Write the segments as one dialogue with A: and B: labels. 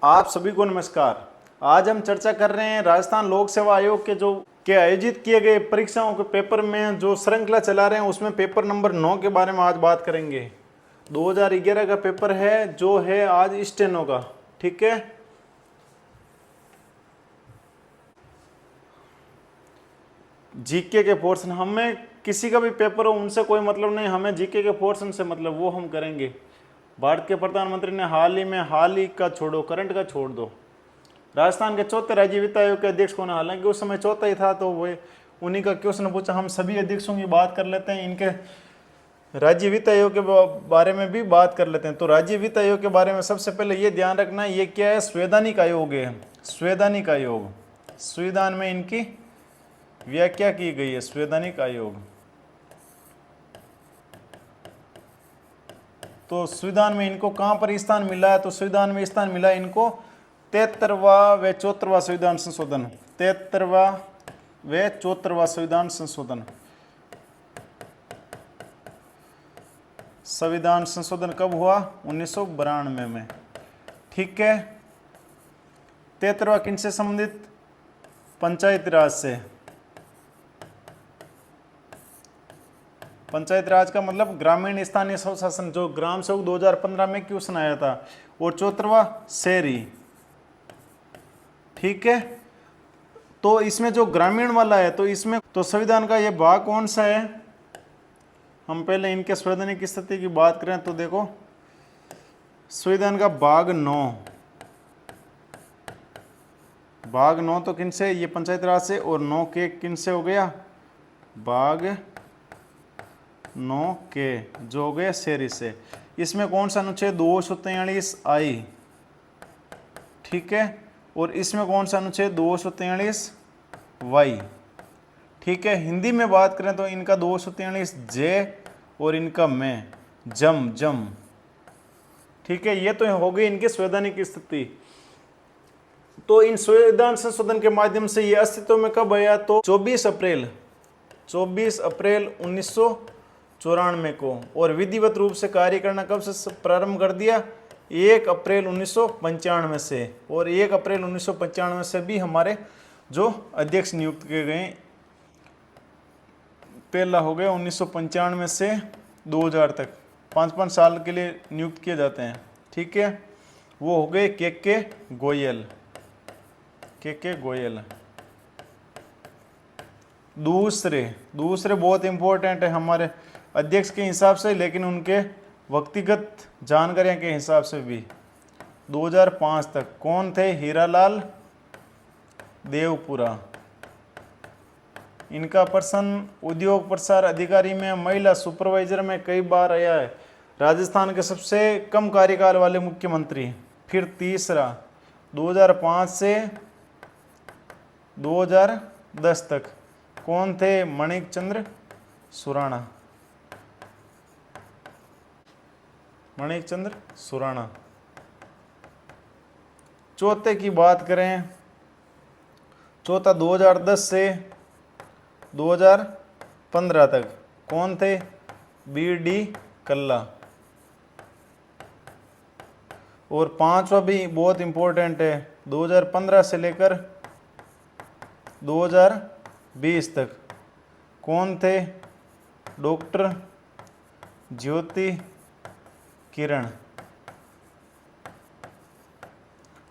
A: आप सभी को नमस्कार। आज हम चर्चा कर रहे हैं राजस्थान लोक सेवा आयोग के आयोजित किए गए परीक्षाओं के पेपर में जो श्रृंखला चला रहे हैं उसमें पेपर नंबर 9 के बारे में आज बात करेंगे। 2011 का पेपर है जो है आज स्टेनो का। ठीक है, जीके के पोर्शन, हमें किसी का भी पेपर हो उनसे कोई मतलब नहीं, हमें जीके के पोर्शन से मतलब, वो हम करेंगे। भारत के प्रधानमंत्री ने हाल ही का छोड़ो, करंट का छोड़ दो। राजस्थान के चौथे राज्य वित्त आयोग के अध्यक्ष कौन है? हालांकि उस समय चौथा ही था तो वो उन्हीं का क्वेश्चन पूछा। हम सभी अध्यक्षों की बात कर लेते हैं, इनके राज्य वित्त आयोग के बारे में भी बात कर लेते हैं। तो राज्य वित्त आयोग के बारे में सबसे पहले ये ध्यान रखना, ये क्या है? संवैधानिक आयोग है। संवैधानिक आयोग, संविधान में इनकी व्याख्या की गई है। संवैधानिक आयोग, तो संविधान में इनको कहां पर स्थान मिला है? तो संविधान में स्थान मिला इनको 73वां व 74वां संविधान संशोधन। 73वां व 74वां संविधान संशोधन। संविधान संशोधन कब हुआ? 1992 में। ठीक है, 73वां किनसे संबंधित? पंचायती राज से। पंचायत राज का मतलब ग्रामीण स्थानीय स्वशासन, जो ग्राम सेवक 2015 में क्वेश्चन आया था। और 74वां शहरी। ठीक है, तो इसमें जो ग्रामीण वाला है, तो इसमें तो संविधान का ये भाग कौन सा है? हम पहले इनके संवैधानिक स्थिति की बात करें तो देखो, संविधान का भाग 9, भाग 9 तो किनसे? ये पंचायत राज से। और 9 के किनसे हो गया? भाग 9 के जो हो गया शहरी से। इसमें कौन सा अनुच्छेद? 243 आई। ठीक है, और इसमें कौन सा अनुच्छेद? 243 वाई। ठीक है, हिंदी में बात करें तो इनका 243 जे और इनका में जम। ठीक है, ये तो हो गई इनकी संवैधानिक स्थिति। तो इन संविधान संशोधन के माध्यम से ये अस्तित्व में कब आया? तो 24 अप्रैल 1994 को। और विधिवत रूप से कार्य करना कब से प्रारंभ कर दिया? 1 अप्रैल 1995 से। और 1 अप्रैल 1995 से भी हमारे जो अध्यक्ष नियुक्त किए गए, पहला हो गया 1995 से 2000 तक, 5-5 साल के लिए नियुक्त किए जाते हैं। ठीक है, वो हो गए के गोयल। दूसरे बहुत इंपॉर्टेंट है हमारे अध्यक्ष के हिसाब से, लेकिन उनके व्यक्तिगत जानकारियों के हिसाब से भी 2005 तक कौन थे? हीरालाल देवपुरा। इनका प्रश्न उद्योग प्रसार अधिकारी में, महिला सुपरवाइजर में कई बार आया है। राजस्थान के सबसे कम कार्यकाल वाले मुख्यमंत्री। फिर तीसरा 2005 से 2010 तक कौन थे? मणिक चंद्र सुराणा। चौथे की बात करें, चौथा 2010 से 2015 तक कौन थे? बी.डी. कल्ला। और पांचवा भी बहुत इंपॉर्टेंट है, 2015 से लेकर 2020 तक कौन थे? डॉक्टर ज्योति किरण।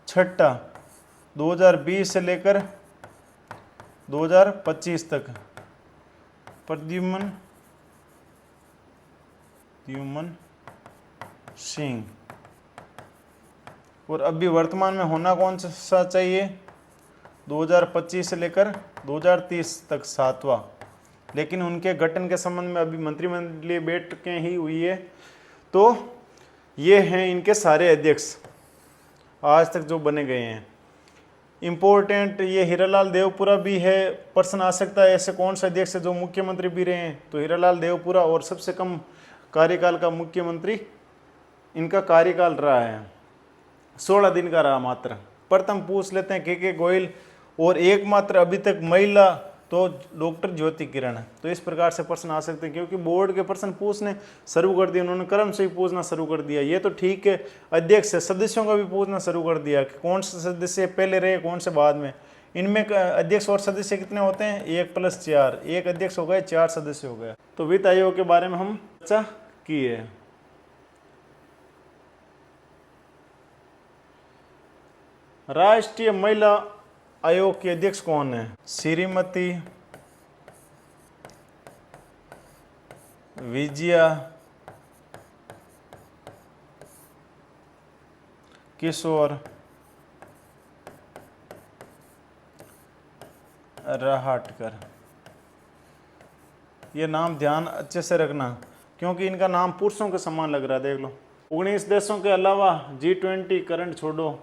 A: छठा 2020 से लेकर 2025 तक प्रद्युम्न सिंह। और अभी वर्तमान में होना कौन सा चाहिए? 2025 से लेकर 2030 तक 7वां। लेकिन उनके गठन के संबंध में अभी मंत्रिमंडलीय बैठकें ही हुई है। तो ये हैं इनके सारे अध्यक्ष आज तक जो बने गए हैं। इम्पोर्टेंट ये हीरालाल देवपुरा भी है, प्रश्न आ सकता है ऐसे कौन से अध्यक्ष है जो मुख्यमंत्री भी रहे हैं? तो हीरालाल देवपुरा। और सबसे कम कार्यकाल का मुख्यमंत्री इनका कार्यकाल रहा है 16 दिन का रहा मात्र। प्रथम पूछ लेते हैं के गोयल। और एकमात्र अभी तक महिला तो डॉक्टर ज्योति किरण। तो इस प्रकार से प्रश्न आ सकते हैं, क्योंकि बोर्ड के प्रश्न पूछने शुरू कर दिए उन्होंने, क्रम से ही पूछना शुरू कर दिया। ये तो ठीक है, अध्यक्ष से सदस्यों का भी पूछना शुरू कर दिया कि कौन से सदस्य पहले रहे कौन से बाद में। इनमें अध्यक्ष और सदस्य कितने होते हैं, 1 + 4, एक अध्यक्ष हो गए 4 सदस्य हो गए। तो वित्त आयोग के बारे में हम चर्चा की है। राष्ट्रीय महिला आयोग के अध्यक्ष कौन है, श्रीमती विजया किशोर रहाटकर। ये नाम ध्यान अच्छे से रखना, क्योंकि इनका नाम पुरुषों के समान लग रहा है। देख लो, 19 देशों के अलावा G20 करंट छोड़ो,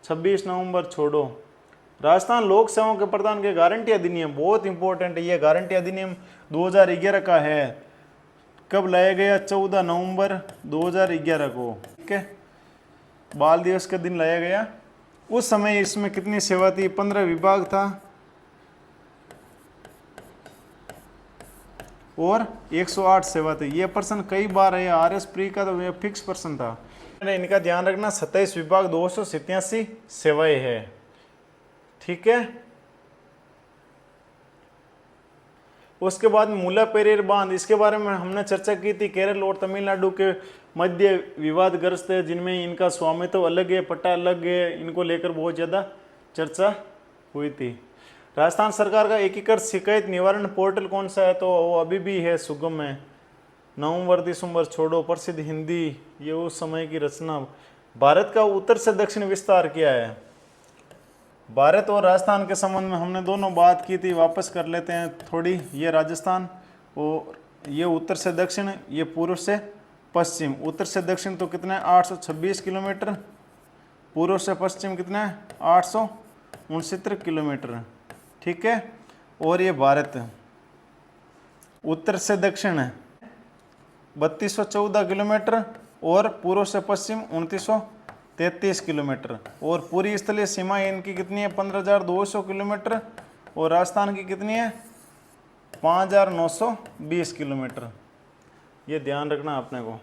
A: 26 नवंबर छोड़ो। राजस्थान लोक सेवाओं के प्रदान के गारंटी अधिनियम बहुत इंपॉर्टेंट है। ये गारंटी अधिनियम 2011 का है। कब लाया गया, 14 नवंबर 2011 को, ठीक है, बाल दिवस के दिन लाया गया। उस समय इसमें कितनी सेवा थी, 15 विभाग था और 108 सेवा थी। ये प्रश्न कई बार है, RS प्री का तो ये फिक्स प्रश्न था। इनका ध्यान रखना, 27 विभाग 287 सेवाएं है, ठीक है। उसके बाद मूला पेरियर बांध, इसके बारे में हमने चर्चा की थी। केरल और तमिलनाडु के मध्य विवादग्रस्त है, जिनमें इनका स्वामित्व अलग है, पट्टा अलग है, इनको लेकर बहुत ज़्यादा चर्चा हुई थी। राजस्थान सरकार का एकीकृत शिकायत निवारण पोर्टल कौन सा है, तो वो अभी भी है, सुगम है। नवंबर दिसंबर छोड़ो, प्रसिद्ध हिंदी, ये उस समय की रचना। भारत का उत्तर से दक्षिण विस्तार क्या है, भारत और राजस्थान के संबंध में हमने दोनों बात की थी, वापस कर लेते हैं थोड़ी। ये राजस्थान और ये उत्तर से दक्षिण, ये पूर्व से पश्चिम। उत्तर से दक्षिण तो कितना है, 826 किलोमीटर, पूर्व से पश्चिम कितना है, 869 किलोमीटर, ठीक है। और ये भारत उत्तर से दक्षिण है 3214 किलोमीटर और पूर्व से पश्चिम 2933 किलोमीटर। और पूरी स्थलीय सीमा इनकी कितनी है, 15,200 किलोमीटर, और राजस्थान की कितनी है, 5,920 किलोमीटर। ये ध्यान रखना अपने को।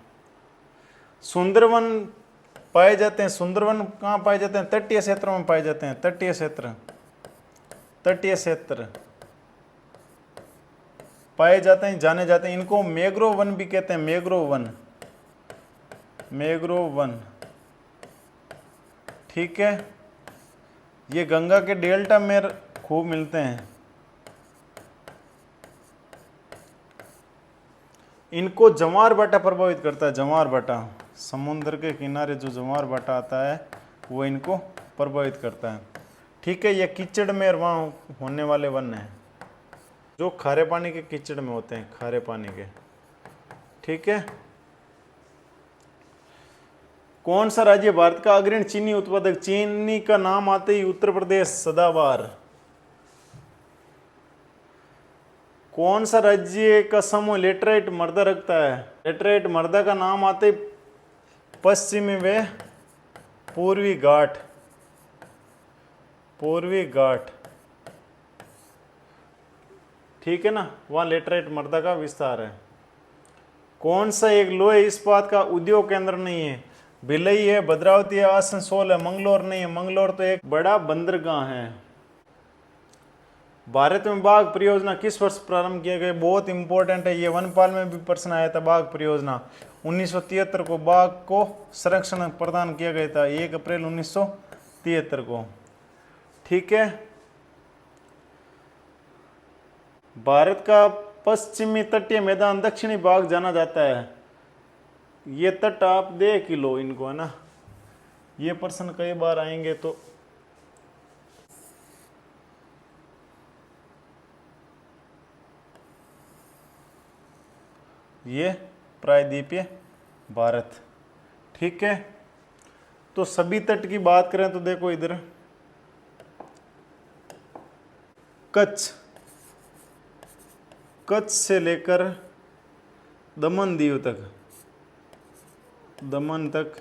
A: सुंदरवन पाए जाते हैं, सुंदरवन कहाँ पाए जाते हैं, तटीय क्षेत्रों में पाए जाते हैं। तटीय क्षेत्र, तटीय क्षेत्र पाए जाते हैं, जाने जाते हैं। इनको मैंग्रोव वन भी कहते हैं, मैंग्रोव वन, मैंग्रोव वन, ठीक है। ये गंगा के डेल्टा में खूब मिलते हैं। इनको जवार भाटा प्रभावित करता है, जवार भाटा, समुद्र के किनारे जो जवार भाटा आता है वो इनको प्रभावित करता है, ठीक है। ये कीचड़ में वहाँ होने वाले वन हैं, जो खारे पानी के कीचड़ में होते हैं, खारे पानी के, ठीक है। कौन सा राज्य भारत का अग्रणी चीनी उत्पादक, चीनी का नाम आते ही उत्तर प्रदेश सदाबहार। कौन सा राज्य का समूह लेटराइट मृदा रखता है, लेटराइट मृदा का नाम आते ही पश्चिमी व पूर्वी घाट, पूर्वी घाट, ठीक है ना, वहाँ लेटराइट मृदा का विस्तार है। कौन सा एक लोहे इस्पात का उद्योग केंद्र नहीं है, भिलई है, भद्रावती है, आसनसोल है, मंगलोर नहीं है। मंगलोर तो एक बड़ा बंदरगाह है। भारत में बाघ परियोजना किस वर्ष प्रारंभ किया गया, बहुत इंपॉर्टेंट है, ये वनपाल में भी प्रश्न आया था। बाघ परियोजना 1973 को बाघ को संरक्षण प्रदान किया गया था, 1 अप्रैल 1973 को, ठीक है। भारत का पश्चिमी तटीय मैदान दक्षिणी भाग जाना जाता है। ये तट आप देख ही लो इनको, है ना, ये प्रश्न कई बार आएंगे। तो ये प्रायद्वीपीय भारत, ठीक है। तो सभी तट की बात करें तो देखो इधर कच्छ, कच्छ से लेकर दमन दीव तक, दमन तक,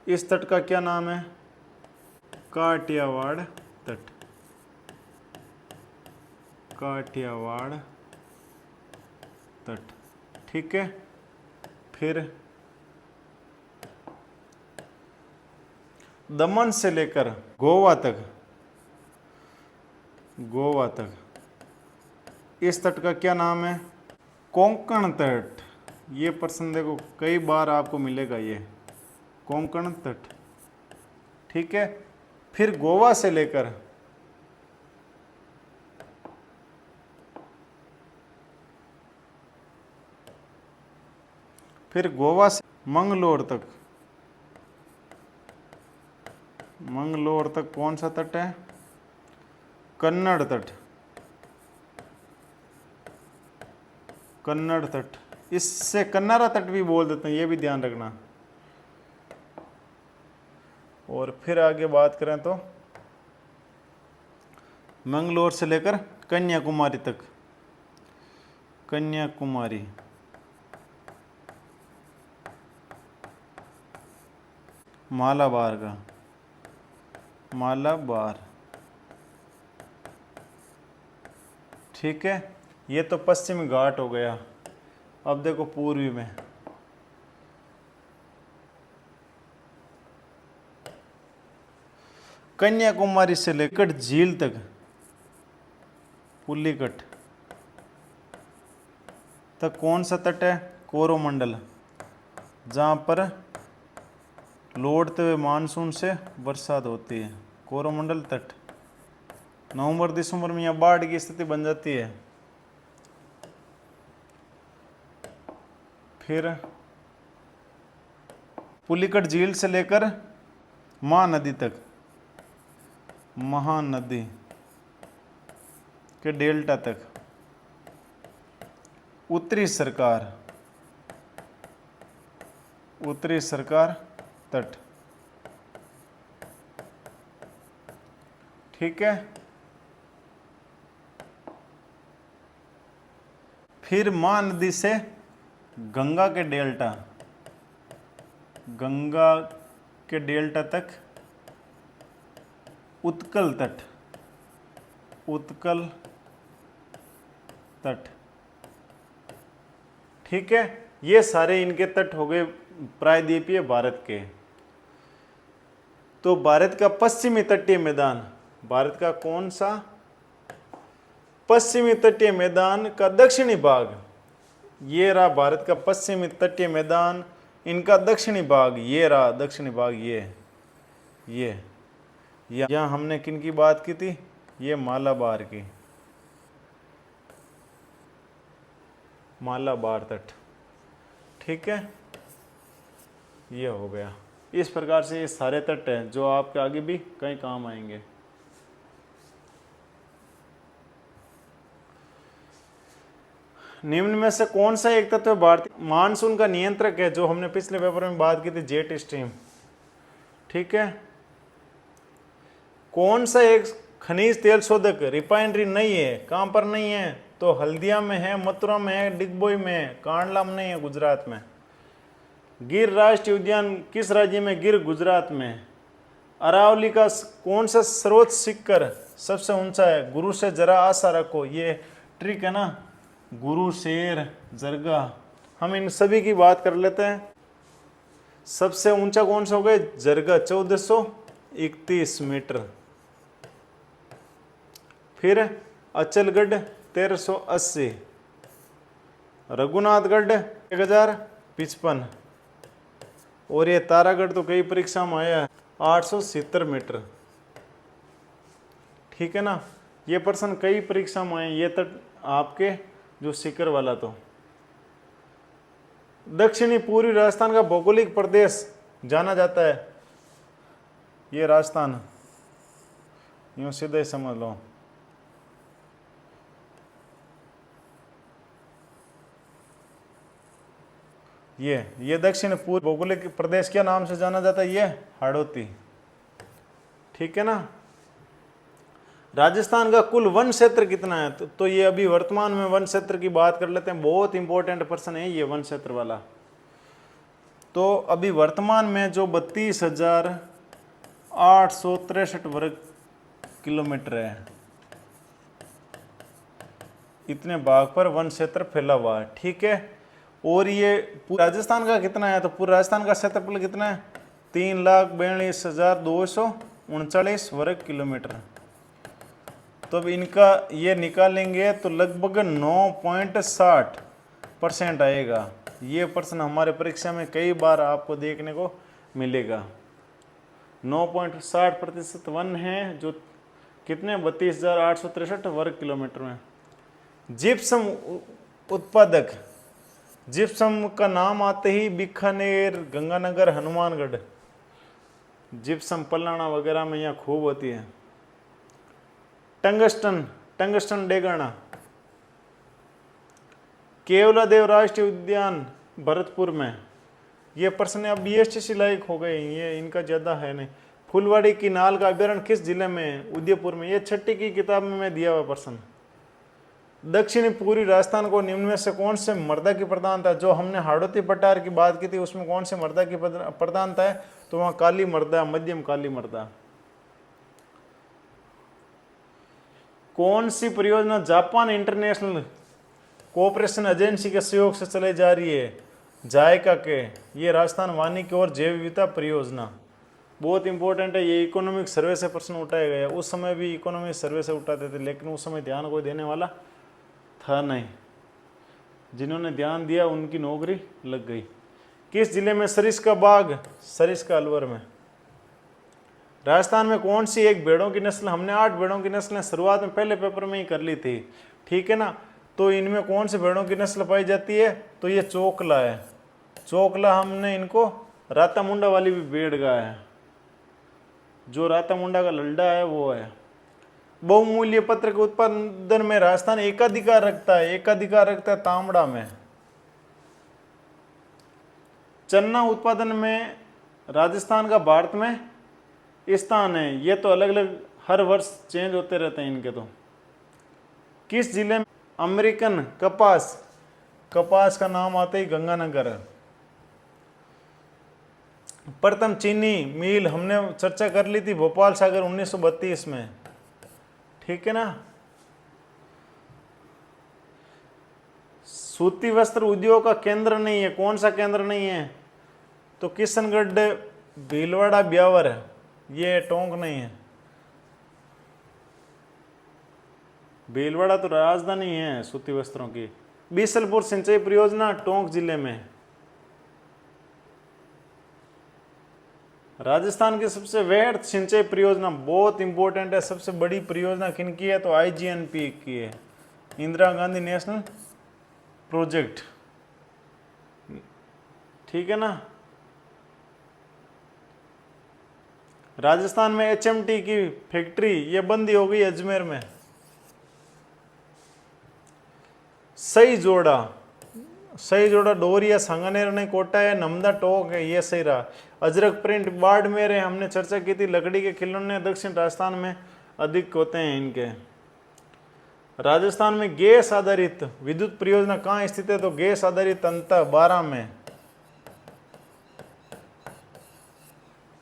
A: इस तट का क्या नाम है, काठियावाड़ तट, काठियावाड़ तट, ठीक है। फिर दमन से लेकर गोवा तक, गोवा तक इस तट का क्या नाम है? कोंकण तट। ये प्रश्न देखो कई बार आपको मिलेगा, ये कोंकण तट, ठीक है। फिर गोवा से लेकर गोवा से मंगलोर तक, मंगलोर तक कौन सा तट है? कन्नड़ तट, कन्नड़ तट। इससे कन्नारा तट भी बोल देते हैं, ये भी ध्यान रखना। और फिर आगे बात करें तो मंगलोर से लेकर कन्याकुमारी तक, कन्याकुमारी, मालाबार का, मालाबार, ठीक है। ये तो पश्चिमी घाट हो गया। अब देखो पूर्वी में, कन्याकुमारी से लेकर झील तक, पुलिकट तक कौन सा तट है? कोरोमंडल, जहाँ पर लौटते हुए मानसून से बरसात होती है। कोरोमंडल तट, नवंबर दिसंबर में यहाँ बाढ़ की स्थिति बन जाती है। फिर पुलिकट झील से लेकर महानदी तक, महानदी के डेल्टा तक, उत्तरी सरकार, उत्तरी सरकार तट, ठीक है। फिर महानदी से गंगा के डेल्टा, गंगा के डेल्टा तक उत्कल तट, उत्कल तट, ठीक है। ये सारे इनके तट हो गए प्रायद्वीपीय भारत के। तो भारत का पश्चिमी तटीय मैदान, भारत का कौन सा? पश्चिमी तटीय मैदान का दक्षिणी भाग, ये रहा भारत का पश्चिमी तटीय मैदान। इनका दक्षिणी भाग ये रहा, दक्षिणी भाग ये यहाँ हमने किन की बात की थी? ये मालाबार की, मालाबार तट, ठीक है। ये हो गया। इस प्रकार से ये सारे तट हैं जो आपके आगे भी कई काम आएंगे। निम्न में से कौन सा एक तत्व भारतीय मानसून का नियंत्रक है? जो हमने पिछले पेपर में बात की थी, जेट स्ट्रीम, ठीक है। कौन सा एक खनिज तेल शोधक रिफाइनरी नहीं है? कहां पर नहीं है? तो हल्दिया में है, मथुरा में है, डिगबोई में है, कांडला में नहीं है, गुजरात में। गिर राष्ट्रीय उद्यान किस राज्य में? गिर गुजरात में। अरावली का कौन सा सर्वोच्च शिखर सबसे ऊंचा है? गुरु से जरा आशा रखो, ये ट्रिक है ना, गुरु शेर जरगा। हम इन सभी की बात कर लेते हैं। सबसे ऊंचा कौन सा हो गया? जरगा, 1431 मीटर। फिर अचलगढ़ 1380, रघुनाथगढ़ 1055, और ये तारागढ़ तो कई परीक्षा में आया है 870 मीटर, ठीक है ना। ये प्रश्न कई परीक्षा में आए। ये तक आपके जो शिखर वाला, तो दक्षिणी पूर्वी राजस्थान का भौगोलिक प्रदेश जाना जाता है, ये राजस्थान, यूं सीधे समझ लो। ये दक्षिण पूर्व भौगोलिक प्रदेश क्या नाम से जाना जाता है? ये हाड़ौती, ठीक है ना। राजस्थान का कुल वन क्षेत्र कितना है? तो ये अभी वर्तमान में वन क्षेत्र की बात कर लेते हैं। बहुत इंपॉर्टेंट प्रश्न है ये वन क्षेत्र वाला। तो अभी वर्तमान में जो 32,863 वर्ग किलोमीटर है, इतने भाग पर वन क्षेत्र फैला हुआ है, ठीक है। और ये राजस्थान का कितना है, तो पूरा राजस्थान का क्षेत्रफल कितना है, 3,42,239 वर्ग किलोमीटर। तो अब इनका ये निकालेंगे तो लगभग 9.60% आएगा। ये प्रश्न हमारे परीक्षा में कई बार आपको देखने को मिलेगा। 9.60% वन है, जो कितने 32,863 वर्ग किलोमीटर में। जिप्सम उत्पादक, जिप्सम का नाम आते ही बीकानेर, गंगानगर, हनुमानगढ़, जिप्सम पलाना वगैरह में यहाँ खूब होती है। टंगस्टन, टंगस्टन डेगाना, केवलादेव राष्ट्रीय उद्यान भरतपुर में। ये प्रश्न अब BSTC लायक हो गए, ये इनका ज़्यादा है नहीं। फुलवाड़ी की नाल का अभ्यारण्य किस जिले में है, उदयपुर में। ये 6ठी की किताब में मैं दिया हुआ प्रश्न। दक्षिणी पूर्वी राजस्थान को निम्न में से कौन से मृदा की प्रधानता, जो हमने हाड़ौती पठार की बात की थी उसमें कौन से मृदा की प्रधानता है, तो वहाँ काली मृदा, मध्यम काली मृदा। कौन सी परियोजना जापान इंटरनेशनल कोऑपरेशन एजेंसी के सहयोग से चलाई जा रही है, जायका के। ये राजस्थान वानिकी और जैव विविधता परियोजना बहुत इंपॉर्टेंट है। ये इकोनॉमिक सर्वे से प्रश्न उठाया गया। उस समय भी इकोनॉमिक सर्वे से उठाते थे, लेकिन उस समय ध्यान कोई देने वाला था नहीं। जिन्होंने ध्यान दिया उनकी नौकरी लग गई। किस जिले में सरिस्का बाग, सरिस्का अलवर में। राजस्थान में कौन सी एक भेड़ों की नस्ल, हमने 8 भेड़ों की नस्लें शुरुआत में पहले पेपर में ही कर ली थी, ठीक है ना। तो इनमें कौन सी भेड़ों की नस्ल पाई जाती है, तो ये चोकला है। चोकला हमने इनको राता मुंडा वाली भी भेड़ गाय है, जो राता मुंडा का लल्डा है वो है। बहुमूल्य पत्र के उत्पादन में राजस्थान एकाधिकार रखता है, एकाधिकार रखता है तांबड़ा में। चन्ना उत्पादन में राजस्थान का भारत में स्थान है। ये तो अलग अलग हर वर्ष चेंज होते रहते हैं इनके। तो किस जिले में अमेरिकन कपास, कपास का नाम आता ही गंगानगर। प्रथम चीनी मिल हमने चर्चा कर ली थी, भोपाल सागर 1932 में, ठीक है ना। सूती वस्त्र उद्योग का केंद्र नहीं है, कौन सा केंद्र नहीं है, तो किशनगढ़, भीलवाड़ा, ब्यावर, ये टोंक नहीं है। भीलवाड़ा तो राजधानी है सूती वस्त्रों की। बीसलपुर सिंचाई परियोजना टोंक जिले में। राजस्थान की सबसे वृहद सिंचाई परियोजना बहुत इंपॉर्टेंट है। सबसे बड़ी परियोजना किन की है, तो IGNP की है, इंदिरा गांधी नेशनल प्रोजेक्ट, ठीक है ना। राजस्थान में HMT की फैक्ट्री ये बंदी हो गई अजमेर में। सही जोड़ा, सही जोड़ा डोरिया, सांगानेर ने कोटा है, नमदा टोक है, ये सही रहा। अजरक प्रिंट बाड़मेर है, हमने चर्चा की थी। लकड़ी के खिलौने दक्षिण राजस्थान में अधिक होते हैं इनके। राजस्थान में गैस आधारित विद्युत परियोजना कहाँ स्थित है, तो गैस आधारित अंता 12 में,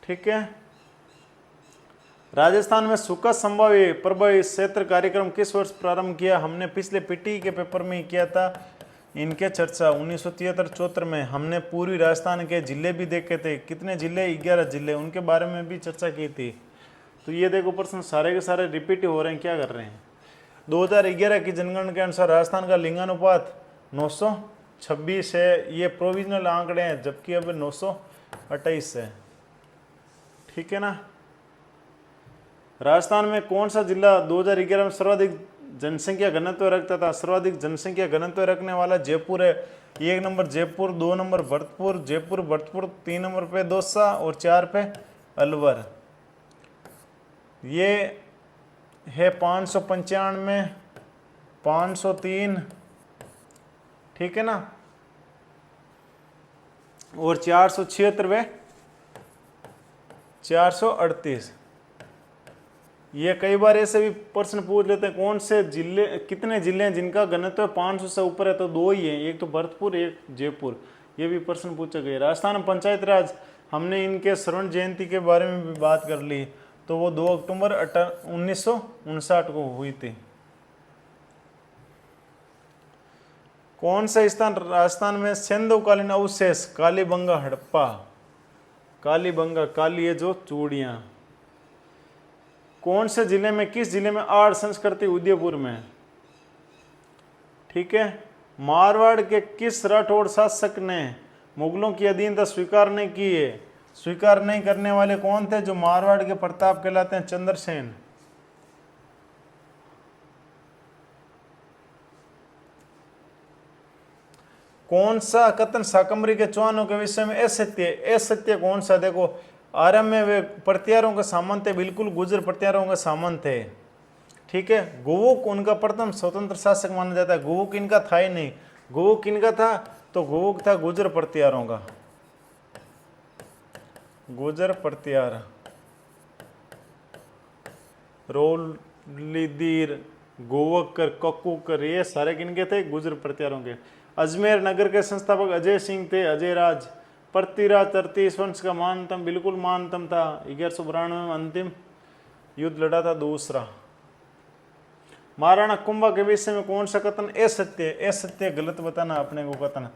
A: ठीक है। राजस्थान में सूखा संभाव्य प्रभावित क्षेत्र कार्यक्रम किस वर्ष प्रारंभ किया, हमने पिछले PTE के पेपर में ही किया था इनके चर्चा 1973-74 में। हमने पूर्वी राजस्थान के जिले भी देखे थे, कितने जिले, 11 जिले, उनके बारे में भी चर्चा की थी। तो ये देखो प्रश्न सारे के सारे रिपीट हो रहे हैं, क्या कर रहे हैं। 2011 की जनगणना के अनुसार राजस्थान का लिंगानुपात 926 है, ये प्रोविजनल आंकड़े हैं, जबकि अब 928 है, ठीक है ना। राजस्थान में कौन सा जिला 2011 में सर्वाधिक जनसंख्या घनत्व रखता था, सर्वाधिक जनसंख्या घनत्व रखने वाला जयपुर है। 1 number Jaipur, 2 number Bharatpur, Jaipur Bharatpur, 3 number पे दौसा और 4 पे अलवर। ये है 595, 503, ठीक है ना, और 476 438। ये कई बार ऐसे भी प्रश्न पूछ लेते हैं, कौन से जिले, कितने जिले हैं जिनका घनत्व 500 से ऊपर है, तो 2 ही हैं, एक तो भरतपुर, एक जयपुर। ये भी प्रश्न पूछा गया। राजस्थान पंचायत राज, हमने इनके स्वर्ण जयंती के बारे में भी बात कर ली, तो वो 2 अक्टूबर 1959 को हुई थी। कौन सा स्थान राजस्थान में सिंधुकालीन अवशेष कालीबंगा हड़प्पा, कालीबंगा, काली है जो चूड़ियां। कौन से जिले में, किस जिले में आर्य संस्कृति, उदयपुर में। ठीक है। मारवाड़ के किस राठौड़ शासक ने मुगलों की अधीनता स्वीकार नहीं की है। स्वीकार नहीं करने वाले कौन थे जो मारवाड़ के प्रताप कहलाते हैं, चंद्रसेन। कौन सा कथन शाकंभरी के चौहानों के विषय में असत्य है। असत्य कौन सा, देखो आरंभ में वे प्रत्यारों के सामंत थे, बिल्कुल गुर्जर प्रत्यारों के सामंत थे। ठीक है। गुवुक उनका प्रथम स्वतंत्र शासक माना जाता है। गुवुक इनका था ही नहीं। गुवुक इनका था तो गुवुक था गुर्जर प्रत्यारों का, गुर्जर प्रत्यार। रोलीदीर, गोवकर, कक्कूकर, ये सारे किनके थे, गुर्जर प्रत्यारों के। अजमेर नगर के संस्थापक अजय सिंह थे, अजय राज। पृथ्वीराज तृतीय वंश का महानतम, बिल्कुल महानतम था। 1192 में अंतिम युद्ध लड़ा था, दूसरा। महाराणा कुंभा के विषय में कौन सा कथन असत्य। असत्य, गलत बताना अपने को कथन।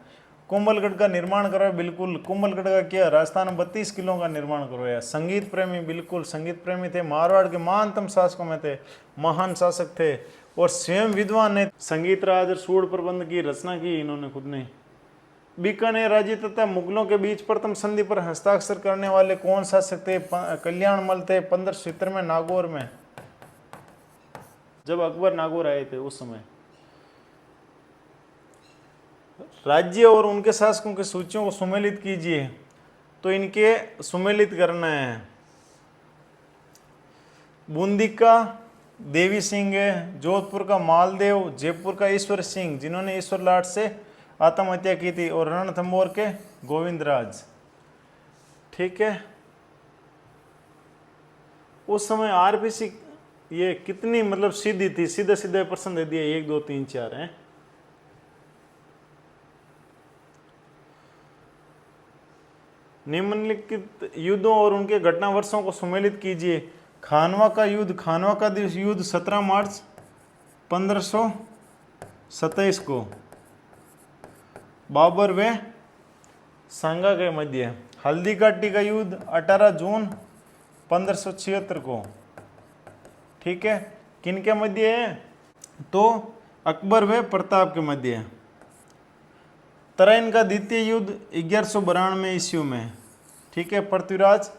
A: कुंभलगढ़ का निर्माण करवाया, बिल्कुल। कुंभलगढ़ का किया, राजस्थान में 32 किलों का निर्माण करवाया। संगीत प्रेमी, बिल्कुल संगीत प्रेमी थे। मारवाड़ के महानतम शासकों में थे, महान शासक थे। और स्वयं विद्वान ने संगीत राज और सूढ़ प्रबंध की रचना की इन्होंने खुद ने। बीकानेर राज्य तथा मुगलों के बीच प्रथम संधि पर हस्ताक्षर करने वाले कौन शासक थे। कल्याणमल थे, 1570 में नागौर में, जब अकबर नागौर आए थे उस समय। राज्य और उनके शासकों की सूचियों को सुमेलित कीजिए, तो इनके सुमेलित करना है। बूंदी का देवी सिंह है, जोधपुर का मालदेव, जयपुर का ईश्वर सिंह जिन्होंने ईश्वर लाट से आत्महत्या की थी, और रणथंभौर के गोविंदराज। ठीक है। उस समय आरपीसी ये कितनी मतलब सीधी थी, सीधे सीधे प्रश्न दे दिए, 1 2 3 4 हैं। निम्नलिखित युद्धों और उनके घटना वर्षों को सुमेलित कीजिए। खानवा का युद्ध, खानवा का युद्ध 17 मार्च 1527 को। बाबर व सांगा के मध्य। हल्दी घाटी का युद्ध 18 जून 1576 को। ठीक है। किन के मध्य है, तो अकबर व प्रताप के मध्य। तराइन का द्वितीय युद्ध 1192 ईस्वी में। ठीक है। पृथ्वीराज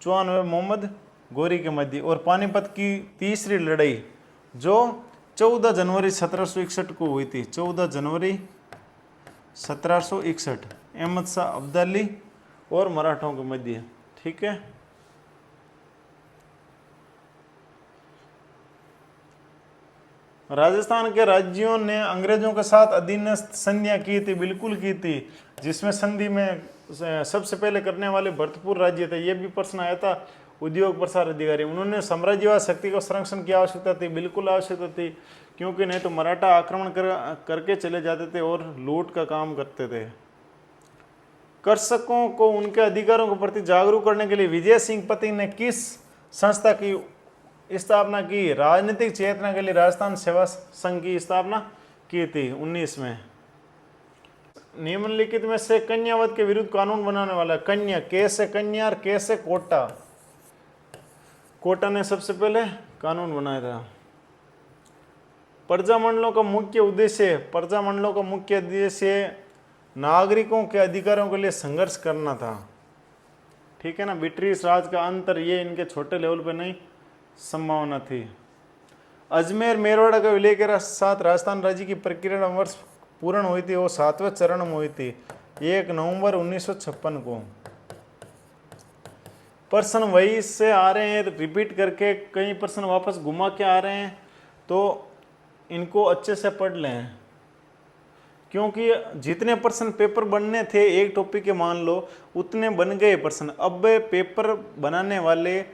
A: चौहान व मोहम्मद गोरी के मध्य। और पानीपत की तीसरी लड़ाई जो 14 जनवरी 1761 को हुई थी, 14 जनवरी 1761, अहमद शाह अब्दाली और मराठों के मध्य। ठीक है। राजस्थान के राज्यों ने अंग्रेजों के साथ अधीनस्थ संधियां की थी, बिल्कुल की थी, जिसमें संधि में सबसे पहले करने वाले भरतपुर राज्य थे। ये भी प्रश्न आया था। उद्योग प्रसार अधिकारी, उन्होंने साम्राज्यवाद शक्ति को संरक्षण की आवश्यकता थी, बिल्कुल आवश्यकता थी, क्योंकि नहीं तो मराठा आक्रमण करके चले जाते थे और लूट का काम करते थे। कृषकों को उनके अधिकारों के प्रति जागरूक करने के लिए विजय सिंह पति ने किस संस्था की स्थापना की। राजनीतिक चेतना के लिए राजस्थान सेवा संघ की स्थापना की थी 19 में। निम्नलिखित में से कन्यावध के विरुद्ध कानून बनाने वाला। कन्या, कैसे कन्या और कैसे कोटा। कोटा ने सबसे पहले कानून बनाया था। प्रजामंडलों का मुख्य उद्देश्य, प्रजामंडलों का मुख्य उद्देश्य नागरिकों के अधिकारों के लिए संघर्ष करना था। ठीक है ना। ब्रिटिश राज का अंतर, ये इनके छोटे लेवल पे नहीं संभावना थी। अजमेर मेरवाड़ा का विलय के साथ राजस्थान राज्य की प्रक्रिया वर्ष पूर्ण हुई थी, वो 7वें चरण में हुई थी, 1 नवंबर 1956 को। प्रश्न वही से आ रहे हैं, रिपीट करके कई प्रश्न वापस घुमा के आ रहे हैं, तो इनको अच्छे से पढ़ लें, क्योंकि जितने प्रश्न पेपर बनने थे एक टॉपिक के मान लो उतने बन गए प्रश्न। अब पेपर बनाने वाले,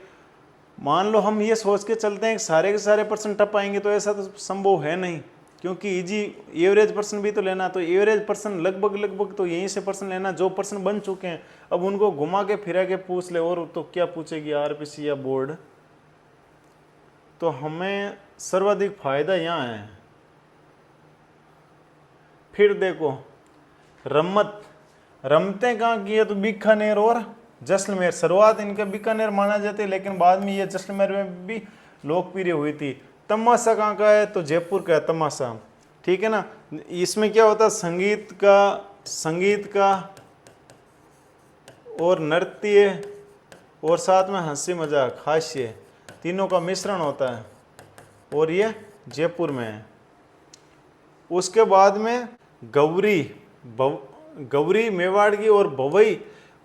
A: मान लो हम ये सोच के चलते हैं कि सारे के सारे प्रश्न टप आएंगे, तो ऐसा तो संभव है नहीं, क्योंकि इजी एवरेज प्रश्न भी तो लेना। तो एवरेज प्रश्न लगभग तो यहीं से प्रश्न लेना जो प्रश्न बन चुके हैं। अब उनको घुमा के फिरा के पूछ ले, और तो क्या पूछेगी आरपीसी या बोर्ड। तो हमें सर्वाधिक फायदा यहाँ है। फिर देखो रम्मत, रमते कहाँ की है तो बीकानेर और जैसलमेर। शुरुआत इनका बीकानेर माना जाता है, लेकिन बाद में ये जैसलमेर में भी लोकप्रिय हुई थी। तमाशा कहाँ का है तो जयपुर का है तमाशा, ठीक है ना। इसमें क्या होता है, संगीत का और नृत्य और साथ में हंसी मजाक हास्य तीनों का मिश्रण होता है, और ये जयपुर में है। उसके बाद में गौरी मेवाड़ की और भवई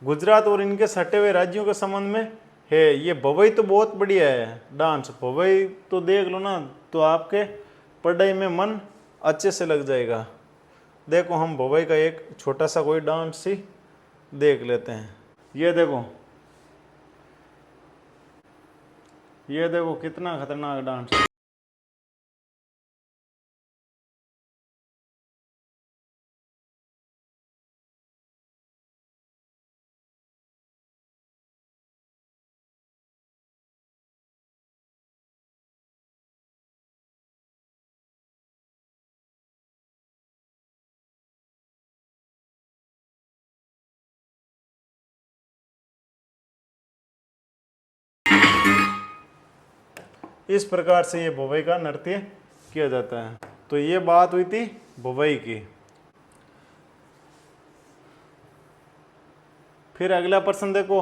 A: गुजरात और इनके सटे हुए राज्यों के संबंध में है। ये भवई तो बहुत बढ़िया है डांस, भवई तो देख लो ना तो आपके पढ़ाई में मन अच्छे से लग जाएगा। देखो हम भवई का एक छोटा सा कोई डांस ही देख लेते हैं। ये देखो कितना खतरनाक डांस है। इस प्रकार से ये भवई का नृत्य किया जाता है। तो ये बात हुई थी भवई की। फिर अगला प्रश्न देखो,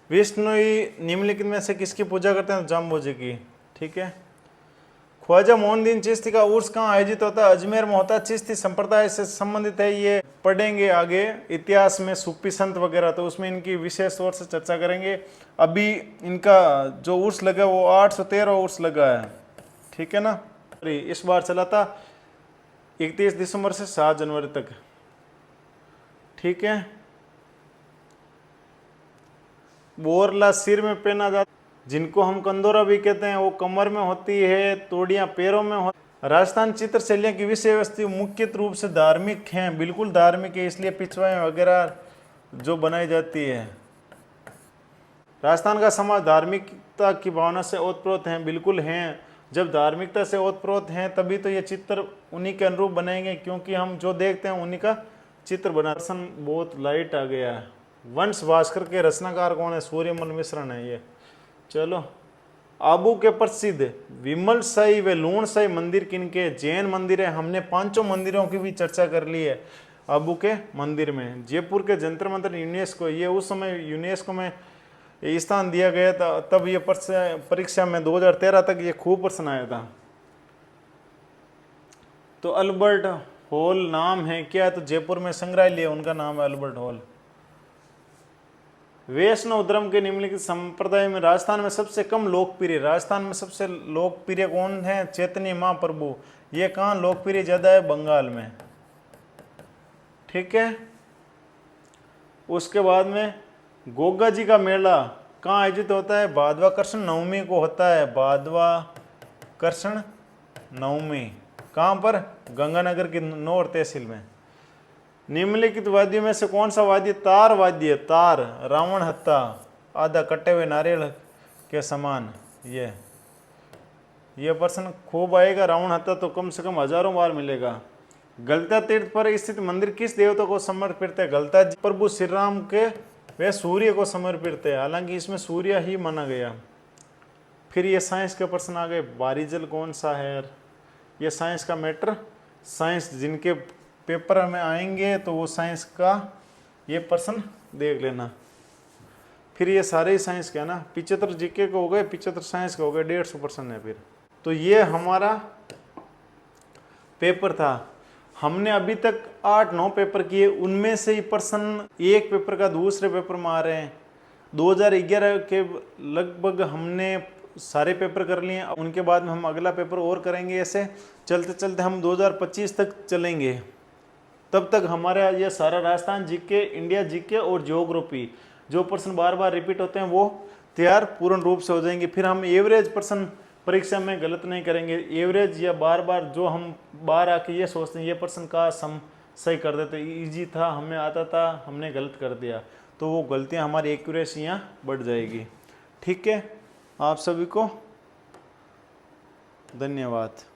A: विष्णुई निम्नलिखित में से किसकी पूजा करते हैं तो जाम्बोजी की, ठीक है। ख्वाजा मोइनुद्दीन चिश्ती का उर्स कहाँ आयोजित होता है, अजमेर में होता है। चिश्ती संप्रदाय से संबंधित है, ये पढ़ेंगे आगे इतिहास में सूफी संत वगैरह, तो उसमें इनकी विशेष तौर से चर्चा करेंगे। अभी इनका जो उर्स लगा वो 813 उर्स लगा है, ठीक है ना। इस बार चला था 31 दिसंबर से 7 जनवरी तक, ठीक है। बोरला सिर में पहना जाता, जिनको हम कंदोरा भी कहते हैं, वो कमर में होती है, तोड़ियां पैरों में होती। राजस्थान चित्र शैलियाँ की विषय वस्तु मुख्य रूप से धार्मिक हैं, बिल्कुल धार्मिक है, इसलिए पिछवाएं वगैरह जो बनाई जाती है। राजस्थान का समाज धार्मिकता की भावना से ओतप्रोत हैं, बिल्कुल हैं। जब धार्मिकता से ओतप्रोत हैं तभी तो ये चित्र उन्हीं के अनुरूप बनाएंगे, क्योंकि हम जो देखते हैं उन्हीं का चित्र बना। बहुत लाइट आ गया है। वंश भास्कर के रचनाकार कौन है, सूर्यमल मिश्रण है ये। चलो, आबू के प्रसिद्ध विमल शाही व लूण शाही मंदिर किनके, जैन मंदिर है। हमने 5 मंदिरों की भी चर्चा कर ली है आबू के मंदिर में। जयपुर के जंतर मंतर यूनेस्को, ये उस समय यूनेस्को में स्थान दिया गया था, तब ये परीक्षा में 2013 तक ये खूब प्रश्न आया था। तो अल्बर्ट हॉल नाम है क्या, तो जयपुर में संग्रहालय उनका नाम है अल्बर्ट हॉल। वैष्णव धर्म के निम्नलिखित संप्रदाय में राजस्थान में सबसे कम लोकप्रिय, राजस्थान में सबसे लोकप्रिय कौन है, चैतन्य महाप्रभु। ये कहाँ लोकप्रिय ज्यादा है, बंगाल में, ठीक है। उसके बाद में गोगा जी का मेला कहाँ आयोजित होता है, भादवा कृष्ण नवमी को होता है। भादवा कृष्ण नवमी कहाँ पर, गंगानगर की नौर तहसील में। निम्नलिखित वाद्यों में से कौन सा वाद्य तार वाद्य, तार, रावण हत्ता, आधा कटे हुए नारियल के समान। ये प्रश्न खूब आएगा। रावण हत्ता तो कम से कम हजारों बार मिलेगा। गलता तीर्थ पर स्थित मंदिर किस देवता को समर्पित है, गलता जी प्रभु श्री राम के वे सूर्य को समर्पित है, हालांकि इसमें सूर्य ही माना गया। फिर ये साइंस के प्रश्न आ गए, बारीजल कौन सा है, ये साइंस का मैटर, साइंस जिनके पेपर में आएंगे तो वो साइंस का ये प्रश्न देख लेना। फिर ये सारे ही साइंस के है ना, 75 जीके को हो गए, 75 साइंस के हो गए, 150 प्रश्न है। फिर तो ये हमारा पेपर था। हमने अभी तक 8-9 पेपर किए, उनमें से ही प्रश्न एक पेपर का दूसरे पेपर में आ रहे हैं। 2011 के लगभग हमने सारे पेपर कर लिए, उनके बाद में हम अगला पेपर और करेंगे। ऐसे चलते चलते हम 2025 तक चलेंगे। तब तक हमारा ये सारा राजस्थान जीके, इंडिया जीके और ज्योग्राफी जो प्रश्न बार बार रिपीट होते हैं वो तैयार पूर्ण रूप से हो जाएंगे। फिर हम एवरेज प्रश्न परीक्षा में गलत नहीं करेंगे। एवरेज या बार बार जो हम बार आके ये सोचते हैं ये प्रश्न का हम सही कर देते, इजी था, हमें आता था, हमने गलत कर दिया, तो वो गलतियाँ हमारी एक्यूरेसियाँ बढ़ जाएगी। ठीक है, आप सभी को धन्यवाद।